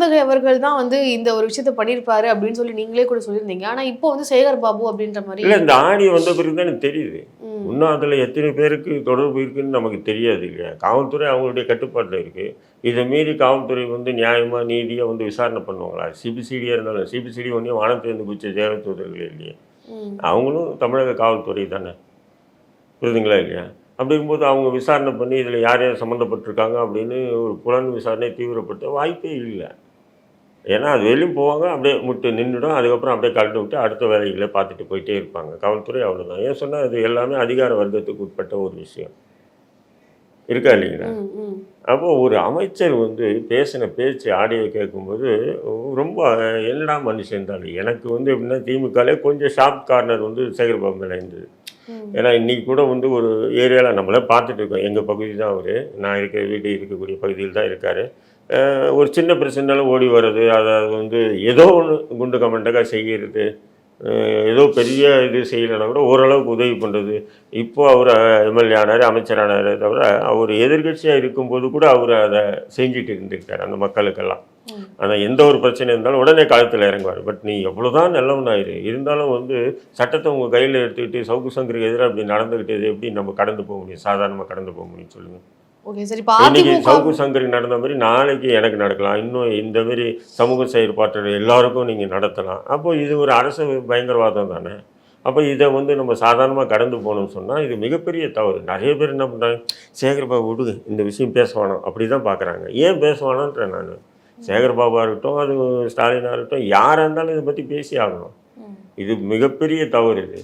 திருமுருகை அவர்கள் தான் வந்து இந்த ஒரு விஷயத்த பண்ணியிருப்பாரு அப்படின்னு சொல்லி நீங்களே கூட சொல்லியிருந்தீங்க. ஆனா இப்போ வந்து சேகர் பாபு அப்படின்ற மாதிரி இல்லை, இந்த ஆடியோ வந்த பிறகு தான் எனக்கு தெரியுது. ம். இன்னும் அதில் எத்தனை பேருக்கு தொடர்பு இருக்குன்னு நமக்கு தெரியாது இல்லையா? காவல்துறை அவங்களுடைய கட்டுப்பாட்டில் இருக்குது. இதை மீறி காவல்துறை வந்து நியாயமாக நீதியாக வந்து விசாரணை பண்ணுவாங்களா? சிபிசிடியாக இருந்தாலும் சிபிசிடி ஒன்றையும் வானத்திலிருந்து குதிச்ச தேவதூதர்கள் இல்லையே. ம். அவங்களும் தமிழக காவல்துறை தானே, புரியுதுங்களா இல்லையா? அப்படி இருக்கும்போது அவங்க விசாரணை பண்ணி இதில் யார் யார் சம்மந்தப்பட்டிருக்காங்க அப்படின்னு ஒரு புலன் விசாரணை தீவிரப்படுத்த வாய்ப்பே இல்லை. ஏன்னா அது வெளியும் போவாங்க, அப்படியே முட்டு நின்றுடும். அதுக்கப்புறம் அப்படியே கழட்டி விட்டு அடுத்த வேலைகளை பார்த்துட்டு போயிட்டே இருப்பாங்க. காவல்துறை அவ்வளோதான். ஏன் சொன்னால் அது எல்லாமே அதிகார வர்க்கத்துக்கு உட்பட்ட ஒரு விஷயம் இருக்கா இல்லைங்களா? ம். ம். அப்போது ஒரு அமைச்சர் வந்து பேசின பேச்சு ஆடியோ கேட்கும்போது ரொம்ப என்னடா மனுஷன் தான். எனக்கு வந்து எப்படின்னா திமுகலே கொஞ்சம் ஷார்ப் கார்னர் வந்து சேகர்பாபு மேலே இருந்தது. ம். ஏன்னா இன்றைக்கி கூட வந்து ஒரு ஏரியாவில் நம்மளே பார்த்துட்டு இருக்கோம். எங்கள் பகுதி தான் அவர், நான் இருக்கிற வீடு இருக்கக்கூடிய பகுதியில் தான் இருக்கார். ஒரு சின்ன பிரச்சனைனாலும் ஓடி வர்றது, அதை வந்து ஏதோ ஒன்று குண்டு கமெண்ட்டாக செய்கிறது, ஏதோ பெரிய இது செய்யலைன்னா கூட ஓரளவுக்கு உதவி பண்ணுறது. இப்போது அவர் எம்எல்ஏ ஆனார், அமைச்சரானாரே தவிர அவர் எதிர்கட்சியாக இருக்கும்போது கூட அவர் அதை செஞ்சுட்டு இருந்துக்கிட்டார் அந்த மக்களுக்கெல்லாம். ஆனால் எந்த ஒரு பிரச்சனை இருந்தாலும் உடனே களத்தில் இறங்குவார். பட் நீ எவ்வளோதான் நல்லவனாயிரு இருந்தாலும் வந்து சட்டத்தை உங்கள் கையில் எடுத்துக்கிட்டு சவுக்கு சங்கருக்கு எதிராக அப்படி நடந்துக்கிட்டது எப்படி நம்ம கடந்து போக முடியும்? சாதாரணமாக கடந்து போக முடியும் சொல்லுங்கள். Okay sir. இப்போ இன்னைக்கு அதிமுக சவுக்கு சங்கருக்கு நடந்த மாதிரி நாளைக்கு எனக்கு நடக்கலாம். இன்னும் இந்த மாதிரி சமூக செயற்பாட்டு எல்லாருக்கும் நீங்கள் நடத்தலாம். அப்போ இது ஒரு அரசு பயங்கரவாதம் தானே. அப்போ இதை வந்து நம்ம சாதாரணமாக கடந்து போகணும்னு சொன்னால் இது மிகப்பெரிய தவறு. நிறைய பேர் என்ன பண்ணுறாங்க, சேகர்பாபு விடுங்க, இந்த விஷயம் பேச வேணாம் அப்படி தான் பார்க்குறாங்க. ஏன் பேச வேணான்றேன் நான். சேகர்பாபுவாக இருக்கட்டும், அது ஸ்டாலினாக இருக்கட்டும், யாராக இருந்தாலும் இதை பற்றி பேசி ஆகணும். இது மிகப்பெரிய தவறு இது.